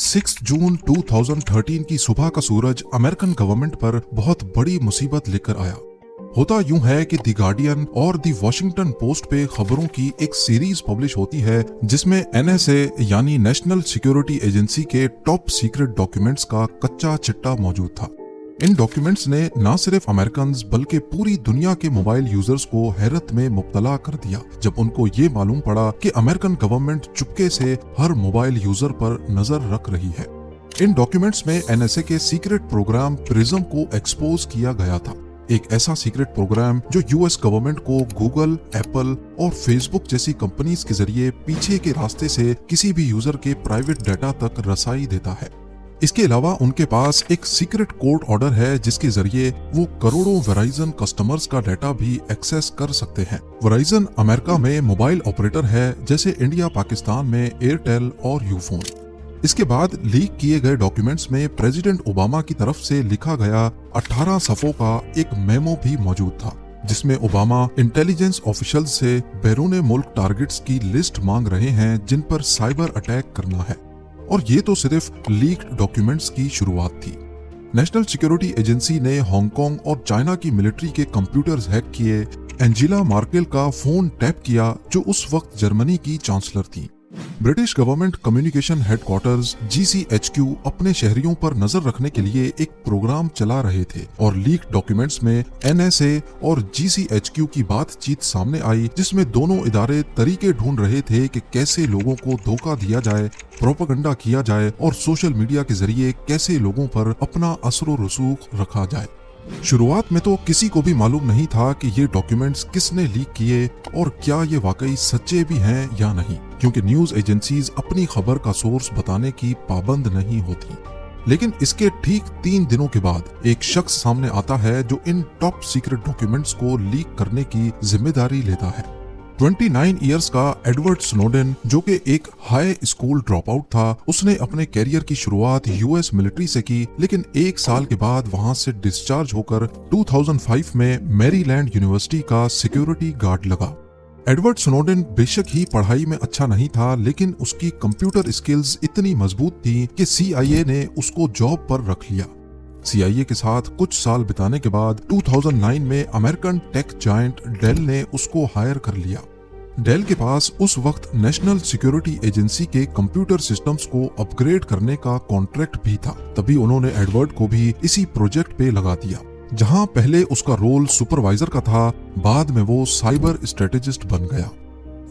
6 जून 2013 की सुबह का सूरज अमेरिकन गवर्नमेंट पर बहुत बड़ी मुसीबत लेकर आया। होता यूं है कि द गार्डियन और द वॉशिंगटन पोस्ट पे खबरों की एक सीरीज पब्लिश होती है जिसमें NSA यानी नेशनल सिक्योरिटी एजेंसी के टॉप सीक्रेट डॉक्यूमेंट्स का कच्चा चिट्टा मौजूद था। इन डॉक्यूमेंट्स ने न सिर्फ अमेरिकन बल्कि पूरी दुनिया के मोबाइल यूजर्स को हैरत में मुब्तला कर दिया जब उनको ये मालूम पड़ा कि अमेरिकन गवर्नमेंट चुपके से हर मोबाइल यूजर पर नजर रख रही है। इन डॉक्यूमेंट्स में NSA के सीक्रेट प्रोग्राम प्रिज्म को एक्सपोज किया गया था, एक ऐसा सीक्रेट प्रोग्राम जो US गवर्नमेंट को गूगल, एप्पल और फेसबुक जैसी कंपनीज के जरिए पीछे के रास्ते से किसी भी यूजर के प्राइवेट डाटा तक रसाई देता है। इसके अलावा उनके पास एक सीक्रेट कोर्ट ऑर्डर है जिसके जरिए वो करोड़ों वेराइजन कस्टमर्स का डाटा भी एक्सेस कर सकते हैं। वेराइजन अमेरिका में मोबाइल ऑपरेटर है जैसे इंडिया पाकिस्तान में एयरटेल और यूफोन। इसके बाद लीक किए गए डॉक्यूमेंट्स में प्रेसिडेंट ओबामा की तरफ से लिखा गया 18 सफ़ों का एक मेमो भी मौजूद था जिसमें ओबामा इंटेलिजेंस ऑफिशियल्स से बैरून मुल्क टारगेट्स की लिस्ट मांग रहे हैं जिन पर साइबर अटैक करना है। और ये तो सिर्फ लीक्ड डॉक्यूमेंट्स की शुरुआत थी। नेशनल सिक्योरिटी एजेंसी ने हांगकांग और चाइना की मिलिट्री के कंप्यूटर्स हैक किए, एंजेला मार्केल का फोन टैप किया जो उस वक्त जर्मनी की चांसलर थी। British government communication headquarters GCHQ अपने शहरियों पर नजर रखने के लिए एक प्रोग्राम चला रहे थे और लीक डॉक्यूमेंट्स में NSA और GCHQ की बातचीत सामने आई जिसमें दोनों इदारे तरीके ढूंढ रहे थे कि कैसे लोगों को धोखा दिया जाए, प्रोपेगेंडा किया जाए और सोशल मीडिया के जरिए कैसे लोगों पर अपना असर व रसूख रखा जाए। शुरुआत में तो किसी को भी मालूम नहीं था कि ये डॉक्यूमेंट्स किसने लीक किए और क्या ये वाकई सच्चे भी हैं या नहीं, क्योंकि न्यूज एजेंसीज अपनी खबर का सोर्स बताने की पाबंद नहीं होती। लेकिन इसके ठीक 3 दिनों के बाद एक शख्स सामने आता है जो इन टॉप सीक्रेट डॉक्यूमेंट्स को लीक करने की जिम्मेदारी लेता है। 29 इयर्स का एडवर्ड स्नोडेन जो कि एक हाई स्कूल ड्रॉप आउट था, उसने अपने कैरियर की शुरुआत US मिलिट्री से की, लेकिन 1 साल के बाद वहां से डिस्चार्ज होकर 2005 में मैरीलैंड यूनिवर्सिटी का सिक्योरिटी गार्ड लगा। एडवर्ड स्नोडेन बेशक ही पढ़ाई में अच्छा नहीं था, लेकिन उसकी कंप्यूटर स्किल्स इतनी मजबूत थी कि CIA ने उसको जॉब पर रख लिया। CIA के साथ कुछ साल बिताने के बाद 2009 में अमेरिकन टेक जायंट डेल ने उसको हायर कर लिया। डेल के पास उस वक्त नेशनल सिक्योरिटी एजेंसी के कंप्यूटर सिस्टम्स को अपग्रेड करने का कॉन्ट्रैक्ट भी था, तभी उन्होंने एडवर्ड को भी इसी प्रोजेक्ट पे लगा दिया। जहां पहले उसका रोल सुपरवाइजर का था, बाद में वो साइबर स्ट्रेटेजिस्ट बन गया।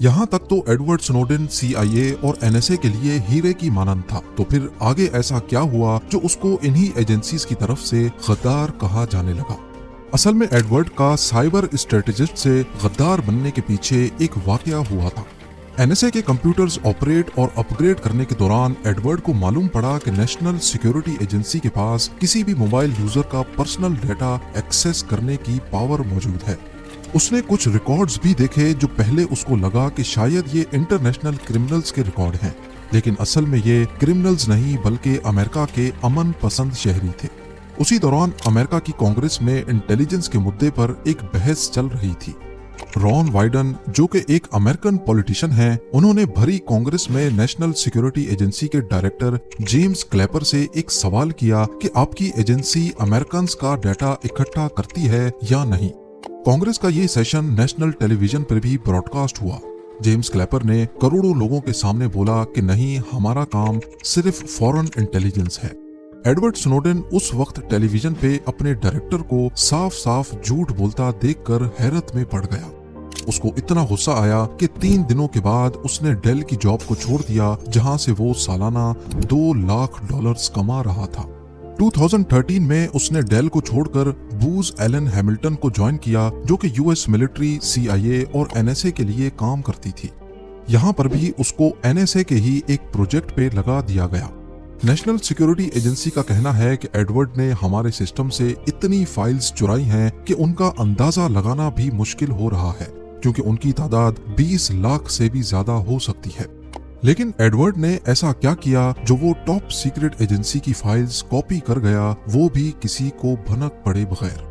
यहाँ तक तो एडवर्ड स्नोडेन CIA और NSA के लिए हीरे की मानंद था, तो फिर आगे ऐसा क्या हुआ जो उसको इन्हीं एजेंसीज की तरफ से गद्दार कहा जाने लगा। असल में एडवर्ड का साइबर स्ट्रेटेजिस्ट से गद्दार बनने के पीछे एक वाकया हुआ था। NSA के कंप्यूटर्स ऑपरेट और अपग्रेड करने के दौरान एडवर्ड को मालूम पड़ा कि नेशनल सिक्योरिटी एजेंसी के पास किसी भी मोबाइल यूजर का पर्सनल डाटा एक्सेस करने की पावर मौजूद है। उसने कुछ रिकॉर्ड्स भी देखे जो पहले उसको लगा कि शायद ये इंटरनेशनल क्रिमिनल्स के रिकॉर्ड हैं, लेकिन असल में ये क्रिमिनल्स नहीं बल्कि अमेरिका के अमन पसंद शहरी थे। उसी दौरान अमेरिका की कांग्रेस में इंटेलिजेंस के मुद्दे पर एक बहस चल रही थी। रॉन वाइडन जो कि एक अमेरिकन पॉलिटिशियन हैं, उन्होंने भरी कांग्रेस में नेशनल सिक्योरिटी एजेंसी के डायरेक्टर जेम्स क्लैपर से एक सवाल किया कि आपकी एजेंसी अमेरिकन का डाटा इकट्ठा करती है या नहीं। कांग्रेस का ये सेशन नेशनल टेलीविजन पर भी ब्रॉडकास्ट हुआ। जेम्स क्लैपर ने करोड़ों लोगों के सामने बोला कि नहीं, हमारा काम सिर्फ फॉरेन इंटेलिजेंस है। एडवर्ड स्नोडेन उस वक्त टेलीविजन पे अपने डायरेक्टर को साफ साफ झूठ बोलता देखकर हैरत में पड़ गया। उसको इतना गुस्सा आया कि 3 दिनों के बाद उसने डेल की जॉब को छोड़ दिया जहां से वो सालाना $2 लाख कमा रहा था। 2013 में उसने डेल को छोड़कर बूज एलन हैमिल्टन को ज्वाइन किया जो कि US मिलिट्री, CIA और NSA के लिए काम करती थी। यहाँ पर भी उसको NSA के ही एक प्रोजेक्ट पे लगा दिया गया। नेशनल सिक्योरिटी एजेंसी का कहना है कि एडवर्ड ने हमारे सिस्टम से इतनी फाइल्स चुराई हैं कि उनका अंदाजा लगाना भी मुश्किल हो रहा है, क्योंकि उनकी तादाद 20 लाख से भी ज्यादा हो सकती है। लेकिन एडवर्ड ने ऐसा क्या किया जो वो टॉप सीक्रेट एजेंसी की फाइल्स कॉपी कर गया, वो भी किसी को भनक पड़े बगैर।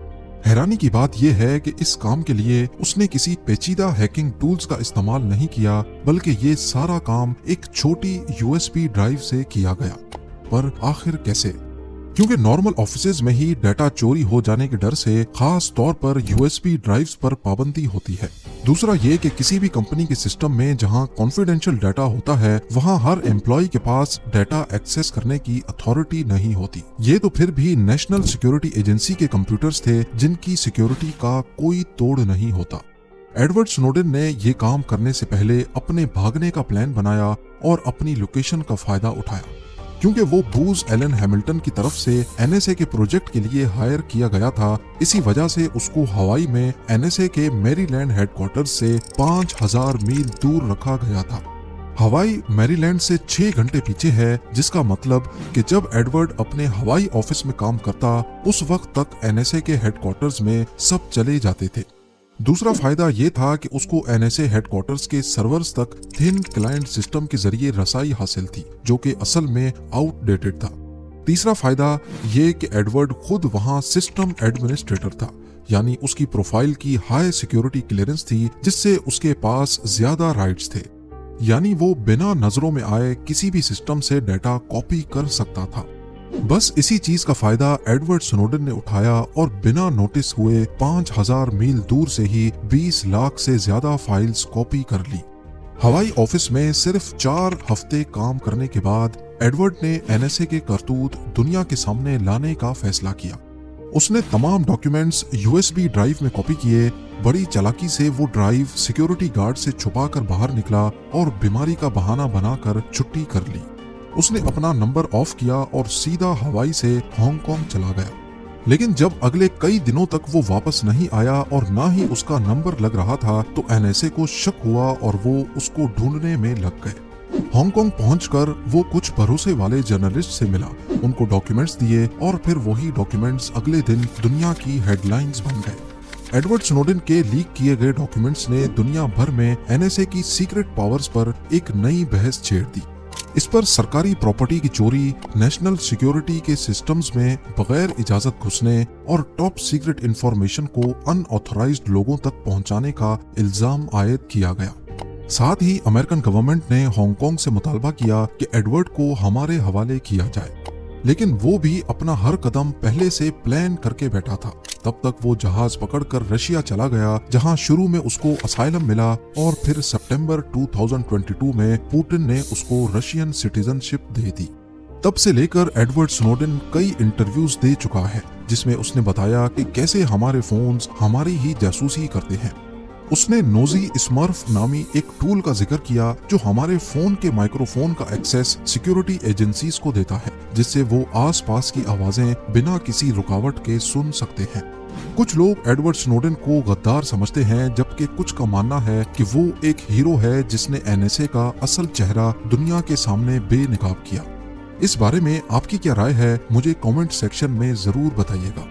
हैरानी की बात यह है कि इस काम के लिए उसने किसी पेचीदा हैकिंग टूल्स का इस्तेमाल नहीं किया, बल्कि ये सारा काम एक छोटी USB ड्राइव से किया गया। पर आखिर कैसे? क्योंकि नॉर्मल ऑफिसेज में ही डाटा चोरी हो जाने के डर से खास तौर पर यूएसबी ड्राइव्स पर पाबंदी होती है। दूसरा ये कि किसी भी कंपनी के सिस्टम में जहां कॉन्फिडेंशियल डाटा होता है वहां हर एम्प्लॉय के पास डाटा एक्सेस करने की अथॉरिटी नहीं होती। ये तो फिर भी नेशनल सिक्योरिटी एजेंसी के कंप्यूटर्स थे जिनकी सिक्योरिटी का कोई तोड़ नहीं होता। एडवर्ड स्नोडेन ने ये काम करने से पहले अपने भागने का प्लान बनाया और अपनी लोकेशन का फायदा उठाया। क्योंकि वो बूज एलन हैमिल्टन की तरफ से एनएसए के प्रोजेक्ट के लिए हायर किया गया था, इसी वजह से उसको हवाई में एनएसए के मैरीलैंड हेडक्वार्टर्स से 5000 मील दूर रखा गया था। हवाई मैरीलैंड से 6 घंटे पीछे है, जिसका मतलब कि जब एडवर्ड अपने हवाई ऑफिस में काम करता उस वक्त तक एनएसए के हेडक्वार्टर्स में सब चले जाते थे। दूसरा फायदा ये था कि उसको एनएसए हेडक्वार्टर्स के सर्वर्स तक थिन क्लाइंट सिस्टम के जरिए रसाई हासिल थी, जो कि असल में आउटडेटेड था। तीसरा फायदा ये कि एडवर्ड खुद वहां सिस्टम एडमिनिस्ट्रेटर था, यानी उसकी प्रोफाइल की हाई सिक्योरिटी क्लियरेंस थी, जिससे उसके पास ज्यादा राइट्स थे। यानी वो बिना नजरों में आए किसी भी सिस्टम से डाटा कॉपी कर सकता था। बस इसी चीज का फायदा एडवर्ड स्नोडेन ने उठाया और बिना नोटिस हुए 5000 मील दूर से ही 20 लाख से ज्यादा फाइल्स कॉपी कर ली। हवाई ऑफिस में सिर्फ 4 हफ्ते काम करने के बाद एडवर्ड ने एनएसए के करतूत दुनिया के सामने लाने का फैसला किया। उसने तमाम डॉक्यूमेंट्स यूएसबी ड्राइव में कॉपी किए। बड़ी चालाकी से वो ड्राइव सिक्योरिटी गार्ड से छुपाकर बाहर निकला और बीमारी का बहाना बनाकर छुट्टी कर ली। उसने अपना नंबर ऑफ किया और सीधा हवाई से हांगकांग चला गया। लेकिन जब अगले कई दिनों तक वो वापस नहीं आया और ना ही उसका नंबर लग रहा था, तो एनएसए को शक हुआ और वो उसको ढूंढने में लग गए। हांगकांग पहुंचकर वो कुछ भरोसे वाले जर्नलिस्ट से मिला, उनको डॉक्यूमेंट्स दिए और फिर वही डॉक्यूमेंट्स अगले दिन दुनिया की हेडलाइंस बन गए। एडवर्ड स्नोडेन के लीक किए गए डॉक्यूमेंट्स ने दुनिया भर में एनएसए की सीक्रेट पावर्स पर एक नई बहस छेड़ दी। इस पर सरकारी प्रॉपर्टी की चोरी, नेशनल सिक्योरिटी के सिस्टम्स में बगैर इजाजत घुसने और टॉप सीक्रेट इंफॉर्मेशन को अनऑथराइज्ड लोगों तक पहुंचाने का इल्जाम आयद किया गया। साथ ही अमेरिकन गवर्नमेंट ने हांगकांग से मुतालबा किया कि एडवर्ड को हमारे हवाले किया जाए, लेकिन वो भी अपना हर कदम पहले से प्लान करके बैठा था। तब तक वो जहाज पकड़कर रशिया चला गया, जहां शुरू में उसको असाइलम मिला और फिर सितंबर 2022 में पुतिन ने उसको रशियन सिटीजनशिप दे दी। तब से लेकर एडवर्ड स्नोडेन कई इंटरव्यूज दे चुका है, जिसमें उसने बताया कि कैसे हमारे फोन्स हमारी ही जासूसी करते हैं। उसने नोजी स्मर्फ नामी एक टूल का जिक्र किया जो हमारे फोन के माइक्रोफोन का एक्सेस सिक्योरिटी एजेंसीज को देता है, जिससे वो आसपास की आवाजें बिना किसी रुकावट के सुन सकते हैं। कुछ लोग एडवर्ड स्नोडेन को गद्दार समझते हैं, जबकि कुछ का मानना है कि वो एक हीरो है जिसने एनएसए का असल चेहरा दुनिया के सामने बेनकाब किया। इस बारे में आपकी क्या राय है, मुझे कमेंट सेक्शन में जरूर बताइएगा।